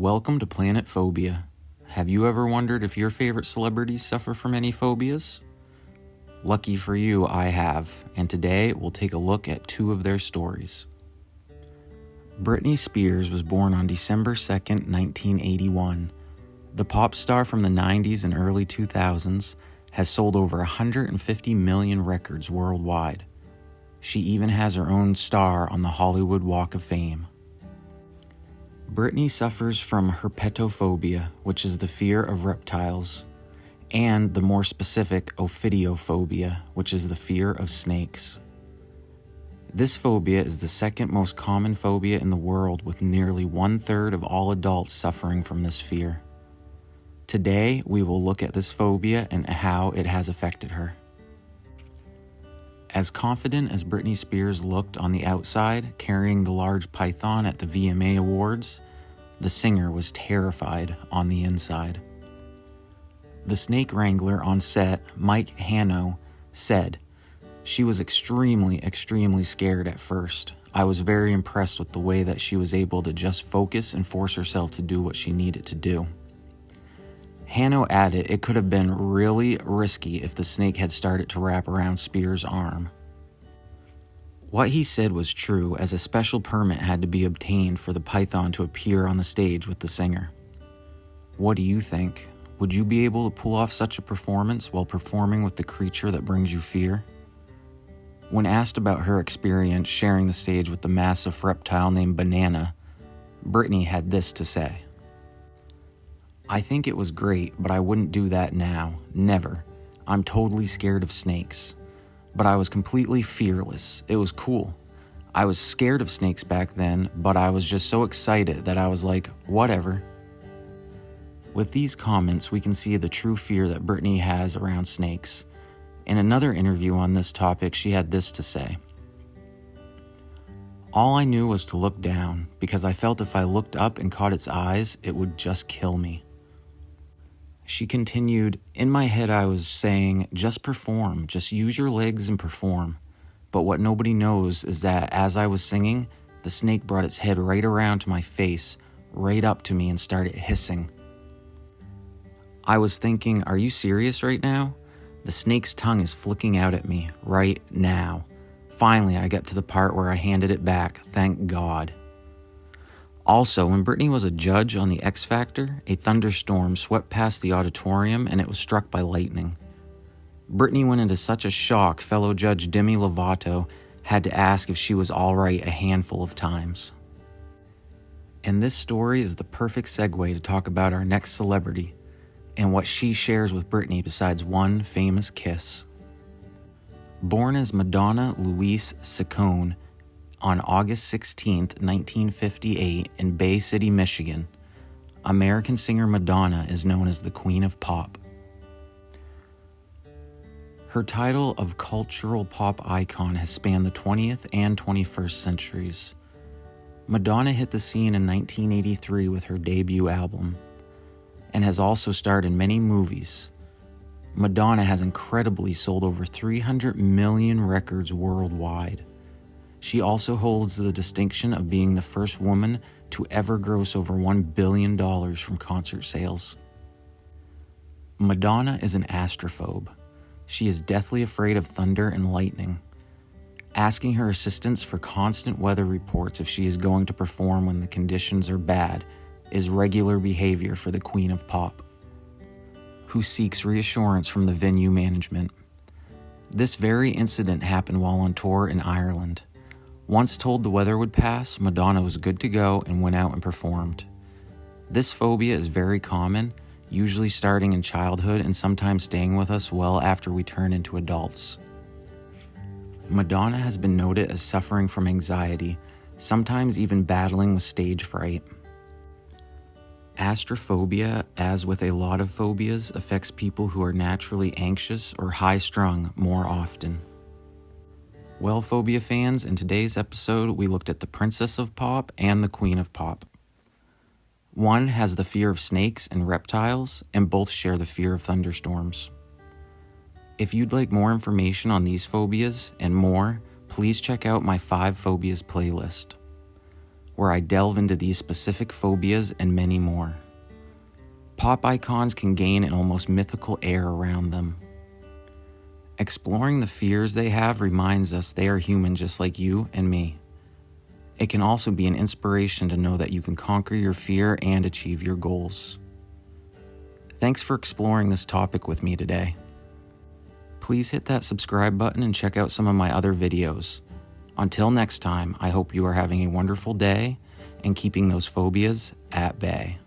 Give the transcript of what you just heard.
Welcome to Planet Phobia. Have you ever wondered if your favorite celebrities suffer from any phobias? Lucky for you, I have, and today we'll take a look at two of their stories. Britney Spears was born on December 2nd, 1981. The pop star from the 90s and early 2000s has sold over 150 million records worldwide. She even has her own star on the Hollywood Walk of Fame. Britney suffers from herpetophobia, which is the fear of reptiles, and the more specific ophidiophobia, which is the fear of snakes. This phobia is the second most common phobia in the world, with nearly 1/3 of all adults suffering from this fear. Today, we will look at this phobia and how it has affected her. As confident as Britney Spears looked on the outside, carrying the large python at the VMA Awards, the singer was terrified on the inside. The snake wrangler on set, Mike Hanno, said, "She was extremely scared at first. I was very impressed with the way that she was able to just focus and force herself to do what she needed to do." Hanno added it could have been really risky if the snake had started to wrap around Spears' arm. What he said was true, as a special permit had to be obtained for the python to appear on the stage with the singer. What do you think? Would you be able to pull off such a performance while performing with the creature that brings you fear? When asked about her experience sharing the stage with the massive reptile named Banana, Britney had this to say. "I think it was great, but I wouldn't do that now. Never. I'm totally scared of snakes. But I was completely fearless. It was cool. I was scared of snakes back then, but I was just so excited that I was like, whatever." With these comments, we can see the true fear that Britney has around snakes. In another interview on this topic, she had this to say. "All I knew was to look down, because I felt if I looked up and caught its eyes, it would just kill me." She continued, "In my head I was saying, just perform, just use your legs and perform. But what nobody knows is that as I was singing, the snake brought its head right around to my face, right up to me and started hissing. I was thinking, are you serious right now? The snake's tongue is flicking out at me right now. Finally, I got to the part where I handed it back, thank God." Also, when Britney was a judge on the X Factor, a thunderstorm swept past the auditorium and it was struck by lightning. Britney went into such a shock, fellow judge Demi Lovato had to ask if she was all right a handful of times. And this story is the perfect segue to talk about our next celebrity and what she shares with Britney besides one famous kiss. Born as Madonna Louise Ciccone on August 16th, 1958 in Bay City, Michigan, American singer Madonna is known as the Queen of Pop. Her title of cultural pop icon has spanned the 20th and 21st centuries. Madonna hit the scene in 1983 with her debut album, and has also starred in many movies. Madonna has incredibly sold over 300 million records worldwide. She also holds the distinction of being the first woman to ever gross over $1 billion from concert sales. Madonna is an astrophobe. She is deathly afraid of thunder and lightning. Asking her assistants for constant weather reports if she is going to perform when the conditions are bad is regular behavior for the Queen of Pop, who seeks reassurance from the venue management. This very incident happened while on tour in Ireland. Once told the weather would pass, Madonna was good to go and went out and performed. This phobia is very common, usually starting in childhood and sometimes staying with us well after we turn into adults. Madonna has been noted as suffering from anxiety, sometimes even battling with stage fright. Astrophobia, as with a lot of phobias, affects people who are naturally anxious or high-strung more often. Well, phobia fans, in today's episode, we looked at the Princess of Pop and the Queen of Pop. One has the fear of snakes and reptiles, and both share the fear of thunderstorms. If you'd like more information on these phobias and more, please check out my 5 phobias playlist. where I delve into these specific phobias and many more. Pop icons can gain an almost mythical air around them. Exploring the fears they have reminds us they are human just like you and me. It can also be an inspiration to know that you can conquer your fear and achieve your goals. Thanks for exploring this topic with me today. Please hit that subscribe button and check out some of my other videos. Until next time, I hope you are having a wonderful day and keeping those phobias at bay.